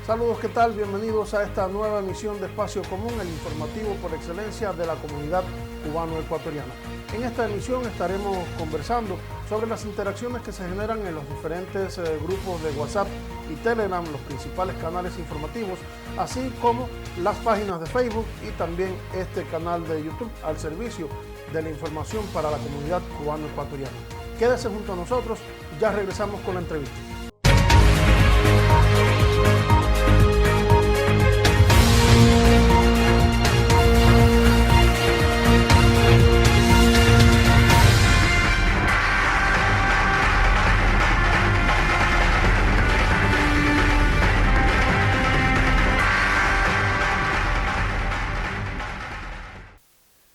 Saludos, ¿qué tal? Bienvenidos a esta nueva emisión de Espacio Común, el informativo por excelencia de la comunidad cubano-ecuatoriana. En esta emisión estaremos conversando sobre las interacciones que se generan en los diferentes grupos de WhatsApp y Telegram, los principales canales informativos, así como las páginas de Facebook y también este canal de YouTube al servicio de la información para la comunidad cubano-ecuatoriana. Quédese junto a nosotros, ya regresamos con la entrevista.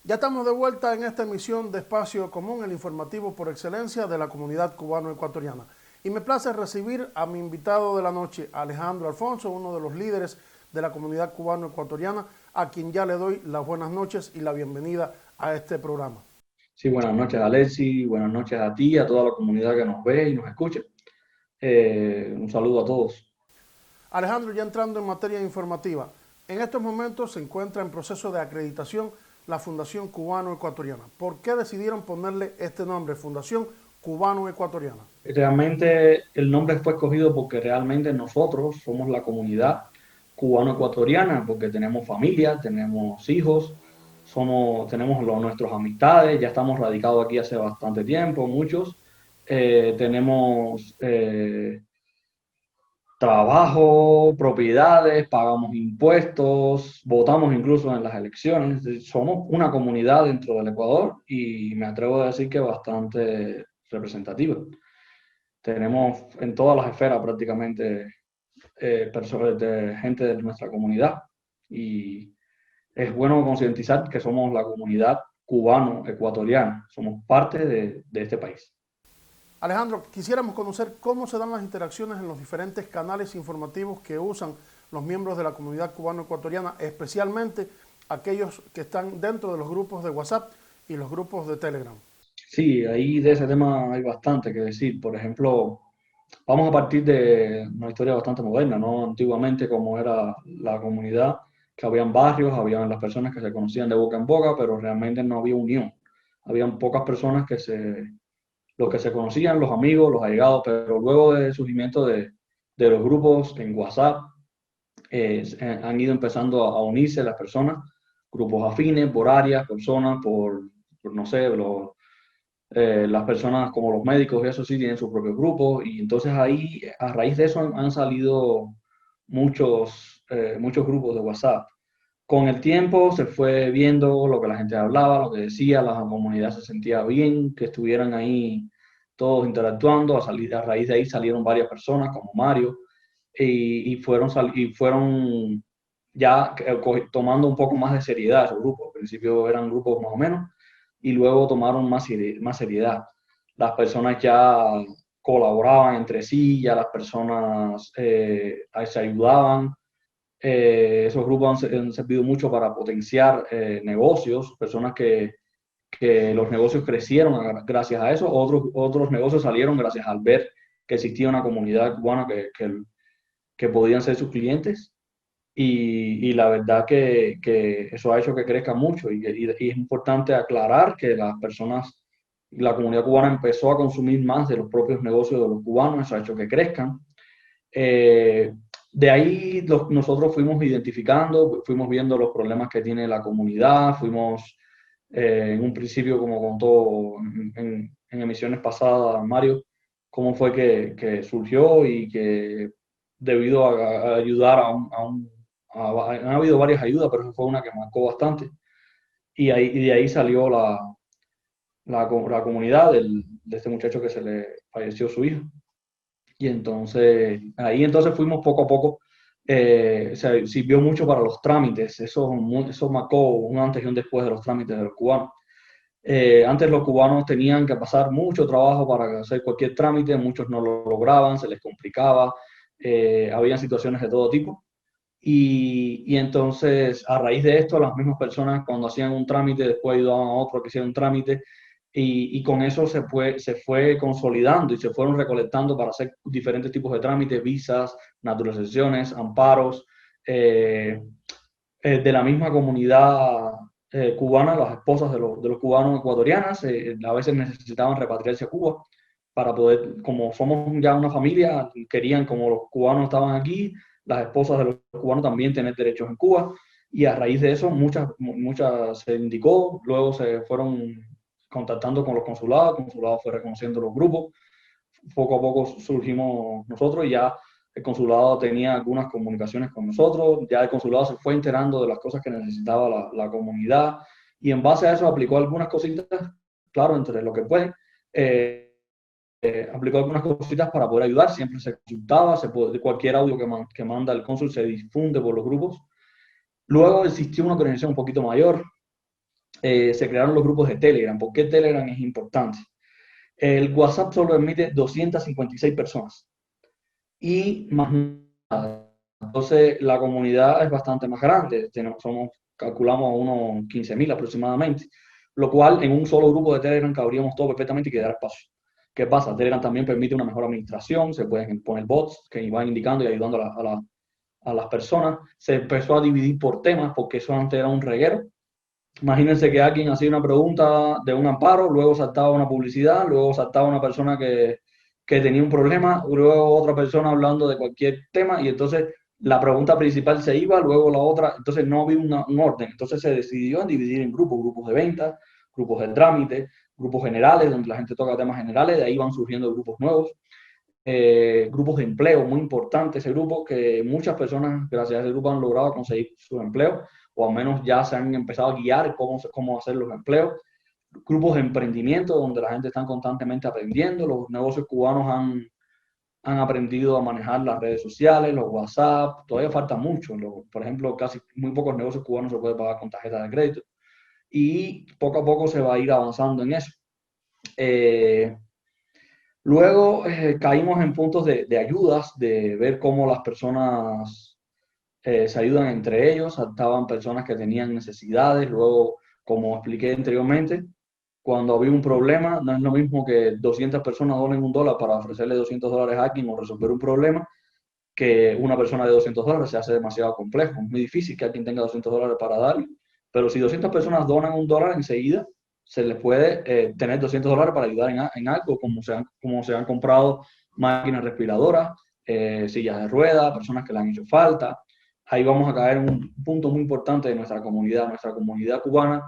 Ya estamos de vuelta en esta emisión de Espacio Común, el informativo por excelencia de la comunidad cubano-ecuatoriana. Y me place recibir a mi invitado de la noche, Alejandro Alfonso, uno de los líderes de la comunidad cubano-ecuatoriana, a quien ya le doy las buenas noches y la bienvenida a este programa. Sí, buenas noches, Alexi, buenas noches a ti, a toda la comunidad que nos ve y nos escucha. Un saludo a todos. Alejandro, ya entrando en materia informativa, en estos momentos se encuentra en proceso de acreditación la Fundación Cubano-Ecuatoriana. ¿Por qué decidieron ponerle este nombre, Fundación Cubano-Ecuatoriana? Realmente el nombre fue escogido porque realmente nosotros somos la comunidad cubano-ecuatoriana, porque tenemos familia, tenemos hijos, tenemos nuestras amistades, ya estamos radicados aquí hace bastante tiempo, muchos. Tenemos trabajo, propiedades, pagamos impuestos, votamos incluso en las elecciones. Somos una comunidad dentro del Ecuador y me atrevo a decir que bastante representativa. Tenemos en todas las esferas prácticamente personas gente de nuestra comunidad y es bueno concientizar que somos la comunidad cubano-ecuatoriana, somos parte de este país. Alejandro, quisiéramos conocer cómo se dan las interacciones en los diferentes canales informativos que usan los miembros de la comunidad cubano-ecuatoriana, especialmente aquellos que están dentro de los grupos de WhatsApp y los grupos de Telegram. Sí, ahí de ese tema hay bastante que decir. Por ejemplo, vamos a partir de una historia bastante moderna, ¿no? Antiguamente, como era la comunidad, que habían barrios, habían las personas que se conocían de boca en boca, pero realmente no había unión. Habían pocas personas los que se conocían, los amigos, los allegados, pero luego del surgimiento de los grupos en WhatsApp, han ido empezando a unirse las personas, grupos afines, por áreas, personas, por no sé, las personas como los médicos y eso sí tienen sus propios grupos y entonces ahí, a raíz de eso han salido muchos grupos de WhatsApp. Con el tiempo se fue viendo lo que la gente hablaba, lo que decía, la comunidad se sentía bien, que estuvieran ahí todos interactuando. A raíz de ahí salieron varias personas como Mario y fueron ya tomando un poco más de seriedad esos grupos. Al principio eran grupos más o menos y luego tomaron más seriedad. Las personas ya colaboraban entre sí, ya las personas se ayudaban. Esos grupos han servido mucho para potenciar negocios, personas que los negocios crecieron gracias a eso, otros negocios salieron gracias al ver que existía una comunidad cubana que podían ser sus clientes y la verdad que eso ha hecho que crezca mucho y es importante aclarar que las personas, la comunidad cubana empezó a consumir más de los propios negocios de los cubanos, eso ha hecho que crezcan. De ahí nosotros fuimos identificando, fuimos viendo los problemas que tiene la comunidad, fuimos en un principio, como contó en emisiones pasadas Mario, cómo fue que surgió y que debido a ayudar han habido varias ayudas, pero esa fue una que marcó bastante. Y de ahí salió la comunidad de este muchacho que se le falleció su hijo. Y entonces, ahí entonces fuimos poco a poco, sirvió mucho para los trámites, eso marcó un antes y un después de los trámites de los cubanos. Antes los cubanos tenían que pasar mucho trabajo para hacer cualquier trámite, muchos no lo lograban, se les complicaba, había situaciones de todo tipo. Y entonces, a raíz de esto, las mismas personas cuando hacían un trámite, después ayudaban a otro que hiciera un trámite, y con eso se fue consolidando y se fueron recolectando para hacer diferentes tipos de trámites, visas, naturalizaciones, amparos, de la misma comunidad cubana, las esposas de los cubanos ecuatorianas, a veces necesitaban repatriarse a Cuba para poder, como somos ya una familia, querían, como los cubanos estaban aquí, las esposas de los cubanos también tener derechos en Cuba, y a raíz de eso muchas se indicó, luego se fueron contactando con los consulados, el consulado fue reconociendo los grupos, poco a poco surgimos nosotros y ya el consulado tenía algunas comunicaciones con nosotros, ya el consulado se fue enterando de las cosas que necesitaba la comunidad y en base a eso aplicó algunas cositas, claro, entre lo que puede, aplicó algunas cositas para poder ayudar, siempre se consultaba, cualquier audio que manda el cónsul se difunde por los grupos. Luego existió una organización un poquito mayor, se crearon los grupos de Telegram. ¿Por qué Telegram es importante? El WhatsApp solo admite 256 personas y más nada. Entonces la comunidad es bastante más grande, calculamos unos 15.000 aproximadamente, lo cual en un solo grupo de Telegram cabríamos todo perfectamente y quedara espacio. ¿Qué pasa? Telegram también permite una mejor administración, se pueden poner bots que van indicando y ayudando a las personas. Se empezó a dividir por temas porque eso antes era un reguero. Imagínense que alguien hacía una pregunta de un amparo, luego saltaba una publicidad, luego saltaba una persona que tenía un problema, luego otra persona hablando de cualquier tema y entonces la pregunta principal se iba, luego la otra, entonces no había un orden. Entonces se decidió en dividir en grupos de venta, grupos de trámite, grupos generales, donde la gente toca temas generales, de ahí van surgiendo grupos nuevos, grupos de empleo, muy importante ese grupo, que muchas personas gracias a ese grupo han logrado conseguir su empleo, o al menos ya se han empezado a guiar cómo hacer los empleos. Grupos de emprendimiento donde la gente está constantemente aprendiendo, los negocios cubanos han aprendido a manejar las redes sociales, los WhatsApp, todavía falta mucho. Por ejemplo, casi muy pocos negocios cubanos se pueden pagar con tarjeta de crédito y poco a poco se va a ir avanzando en eso. Luego caímos en puntos de ayudas, de ver cómo las personas se ayudan entre ellos, estaban personas que tenían necesidades, luego, como expliqué anteriormente, cuando había un problema, no es lo mismo que 200 personas donen $1 para ofrecerle $200 a alguien o resolver un problema, que una persona de $200 se hace demasiado complejo. Es muy difícil que alguien tenga $200 para darle, pero si 200 personas donan $1 enseguida, se les puede tener $200 para ayudar en algo, como se han comprado máquinas respiradoras, sillas de ruedas, personas que le han hecho falta. Ahí vamos a caer en un punto muy importante de nuestra comunidad. Nuestra comunidad cubana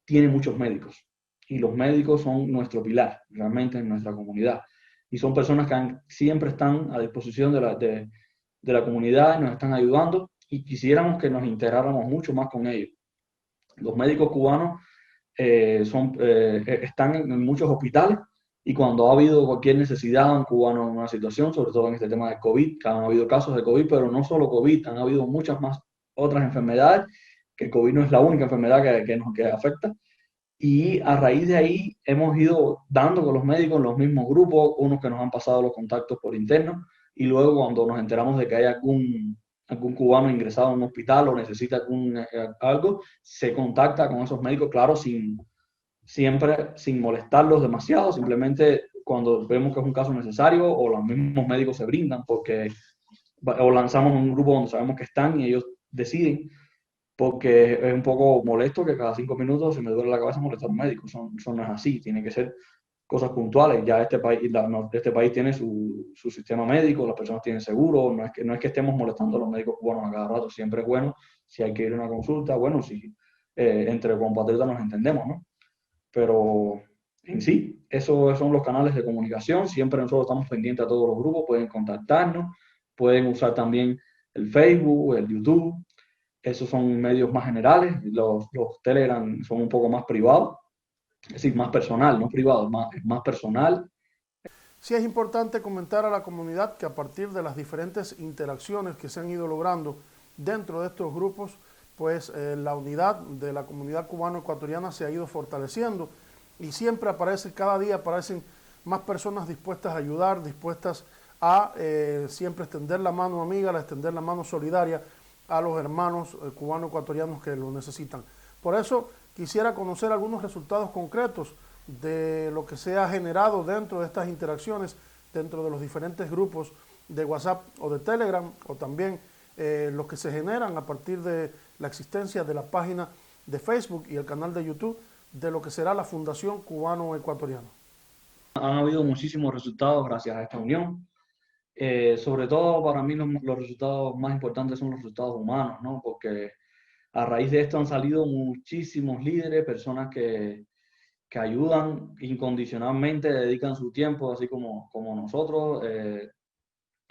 tiene muchos médicos y los médicos son nuestro pilar realmente en nuestra comunidad. Y son personas que siempre están a disposición de la comunidad y nos están ayudando y quisiéramos que nos integráramos mucho más con ellos. Los médicos cubanos están en muchos hospitales y cuando ha habido cualquier necesidad un cubano en una situación, sobre todo en este tema de COVID, que han habido casos de COVID, pero no solo COVID, han habido muchas más otras enfermedades, que el COVID no es la única enfermedad que nos afecta. Y a raíz de ahí hemos ido dando con los médicos en los mismos grupos, unos que nos han pasado los contactos por interno, y luego cuando nos enteramos de que hay algún cubano ingresado en un hospital o necesita algo, se contacta con esos médicos, claro, siempre sin molestarlos demasiado, simplemente cuando vemos que es un caso necesario o los mismos médicos se brindan o lanzamos un grupo donde sabemos que están y ellos deciden, porque es un poco molesto que cada 5 minutos se me duele la cabeza molestar a un médico. Eso no es así, tiene que ser cosas puntuales. Ya este país tiene su sistema médico, las personas tienen seguro, no es que estemos molestando a los médicos cubanos a cada rato, siempre es bueno, si hay que ir a una consulta, bueno, si entre compatriotas nos entendemos, ¿no? Pero en sí, esos son los canales de comunicación, siempre nosotros estamos pendientes a todos los grupos, pueden contactarnos, pueden usar también el Facebook, el YouTube. Esos son medios más generales, los Telegram son un poco más privados, es decir, más personal, no privado, más personal. Sí es importante comentar a la comunidad que a partir de las diferentes interacciones que se han ido logrando dentro de estos grupos, pues la unidad de la comunidad cubano-ecuatoriana se ha ido fortaleciendo y siempre cada día aparecen más personas dispuestas a ayudar, dispuestas a siempre extender la mano amiga, a extender la mano solidaria a los hermanos cubano-ecuatorianos que lo necesitan. Por eso quisiera conocer algunos resultados concretos de lo que se ha generado dentro de estas interacciones, dentro de los diferentes grupos de WhatsApp o de Telegram, o también los que se generan a partir de la existencia de la página de Facebook y el canal de YouTube de lo que será la Fundación Cubano-Ecuatoriana. Han habido muchísimos resultados gracias a esta unión. Sobre todo para mí los resultados más importantes son los resultados humanos, ¿no? Porque a raíz de esto han salido muchísimos líderes, personas que ayudan incondicionalmente, dedican su tiempo, así como nosotros,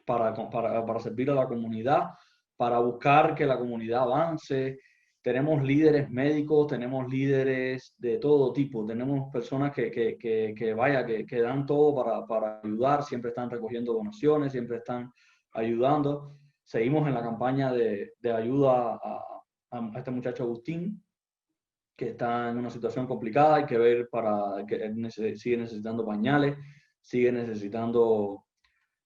para servir a la comunidad, para buscar que la comunidad avance. Tenemos líderes médicos, tenemos líderes de todo tipo, tenemos personas que dan todo para ayudar, siempre están recogiendo donaciones, siempre están ayudando. Seguimos en la campaña de ayuda a este muchacho Agustín, que está en una situación complicada. Hay que ver que él sigue necesitando pañales, sigue necesitando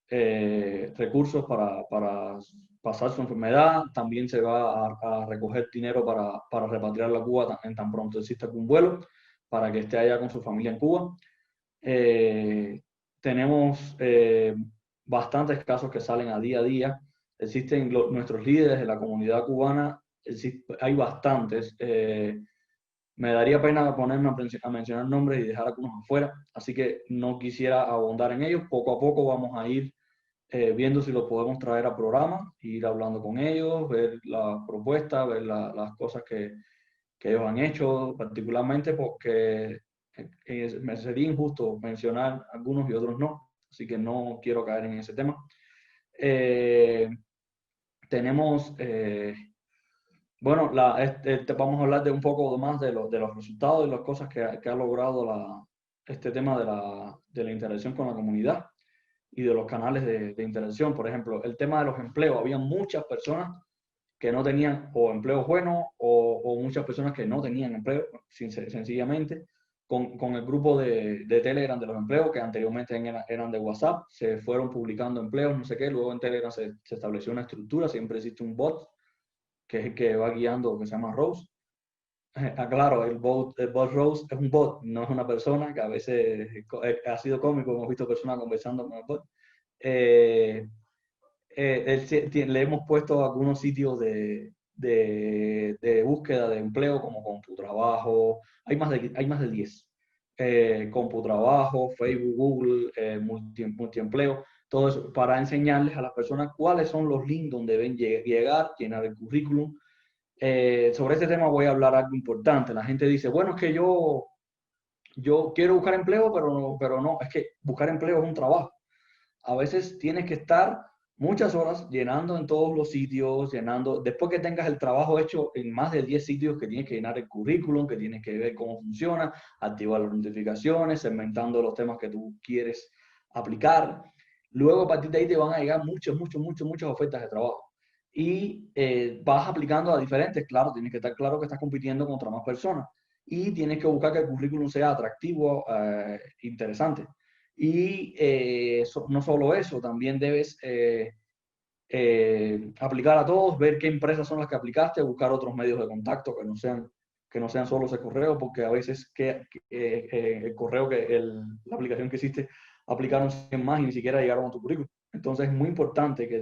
recursos para pasar su enfermedad. También se va a recoger dinero para repatriarlo a Cuba en tan pronto exista algún vuelo, para que esté allá con su familia en Cuba. Tenemos bastantes casos que salen a día. Existen nuestros líderes de la comunidad cubana, hay bastantes. Me daría pena ponerme a mencionar nombres y dejar algunos afuera, así que no quisiera abundar en ellos. Poco a poco vamos a ir viendo si los podemos traer al programa, ir hablando con ellos, ver las propuestas, ver las cosas que ellos han hecho, particularmente porque me sería injusto mencionar algunos y otros no, así que no quiero caer en ese tema. Tenemos... Bueno, vamos a hablar de un poco más de los resultados y las cosas que ha logrado este tema de la interacción con la comunidad y de los canales de interacción. Por ejemplo, el tema de los empleos. Había muchas personas que no tenían o empleos buenos o muchas personas que no tenían empleo, sencillamente. Con el grupo de Telegram de los empleos, que anteriormente eran de WhatsApp, se fueron publicando empleos, no sé qué. Luego en Telegram se estableció una estructura, siempre existe un bot que es el que va guiando, que se llama Rose. Claro, el bot Rose es un bot, no es una persona, que a veces ha sido cómico, hemos visto personas conversando con el bot. Le hemos puesto algunos sitios de búsqueda de empleo, como CompuTrabajo. Hay más de 10. CompuTrabajo, Facebook, Google, Multiempleo. Todo eso para enseñarles a las personas cuáles son los links donde deben llegar, llenar el currículum. Sobre este tema voy a hablar algo importante. La gente dice, bueno, es que yo quiero buscar empleo, pero no, es que buscar empleo es un trabajo. A veces tienes que estar muchas horas llenando en todos los sitios, después que tengas el trabajo hecho en más de 10 sitios, que tienes que llenar el currículum, que tienes que ver cómo funciona, activar las notificaciones, segmentando los temas que tú quieres aplicar. Luego, a partir de ahí te van a llegar muchas ofertas de trabajo. Y vas aplicando a diferentes, claro, tienes que estar claro que estás compitiendo contra más personas. Y tienes que buscar que el currículum sea atractivo, interesante. Y no solo eso, también debes aplicar a todos, ver qué empresas son las que aplicaste, buscar otros medios de contacto que no sean solo ese correo, porque a veces el correo, la aplicación que hiciste, aplicaron 100 más y ni siquiera llegaron a tu currículum. Entonces es muy importante que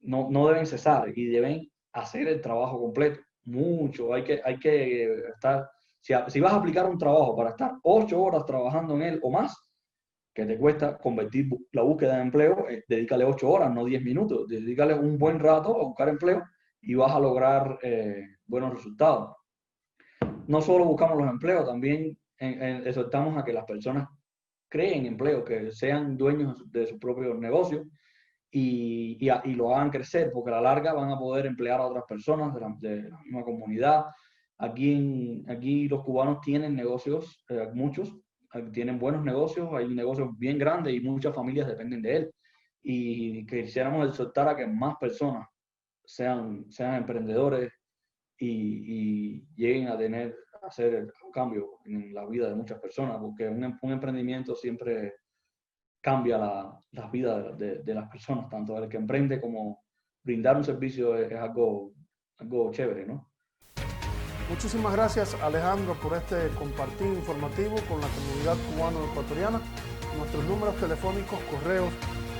no deben cesar y deben hacer el trabajo completo. Mucho, hay que estar, si vas a aplicar un trabajo para estar 8 horas trabajando en él o más, que te cuesta convertir la búsqueda de empleo, dedícale 8 horas, no 10 minutos, dedícale un buen rato a buscar empleo y vas a lograr buenos resultados. No solo buscamos los empleos, también exhortamos a que las personas creen empleo, que sean dueños de sus propios negocios y lo hagan crecer, porque a la larga van a poder emplear a otras personas de la misma comunidad. Aquí los cubanos tienen negocios, muchos tienen buenos negocios, hay negocios bien grandes y muchas familias dependen de él. Y quisiéramos exhortar a que más personas sean emprendedores y lleguen a hacer un cambio en la vida de muchas personas, porque un emprendimiento siempre cambia la vida de las personas, tanto el que emprende como brindar un servicio es algo chévere, ¿no? Muchísimas gracias, Alejandro, por este compartir informativo con la comunidad cubano-ecuatoriana. Nuestros números telefónicos, correos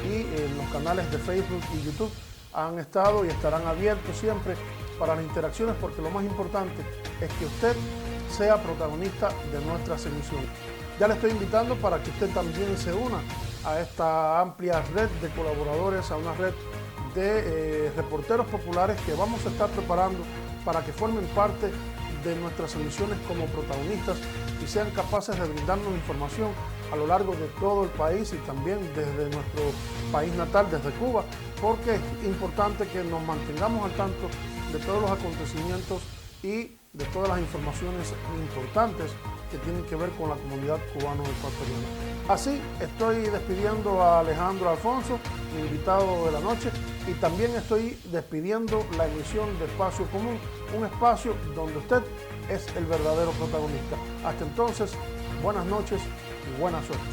y los canales de Facebook y YouTube han estado y estarán abiertos siempre para las interacciones, porque lo más importante es que usted sea protagonista de nuestras emisiones. Ya le estoy invitando para que usted también se una a esta amplia red de colaboradores, a una red de reporteros populares que vamos a estar preparando para que formen parte de nuestras emisiones como protagonistas y sean capaces de brindarnos información a lo largo de todo el país y también desde nuestro país natal, desde Cuba, porque es importante que nos mantengamos al tanto de todos los acontecimientos y de todas las informaciones importantes que tienen que ver con la comunidad cubano-ecuatoriana. Así estoy despidiendo a Alejandro Alfonso, mi invitado de la noche, y también estoy despidiendo la emisión de Espacio Común, un espacio donde usted es el verdadero protagonista. Hasta entonces, buenas noches y buena suerte.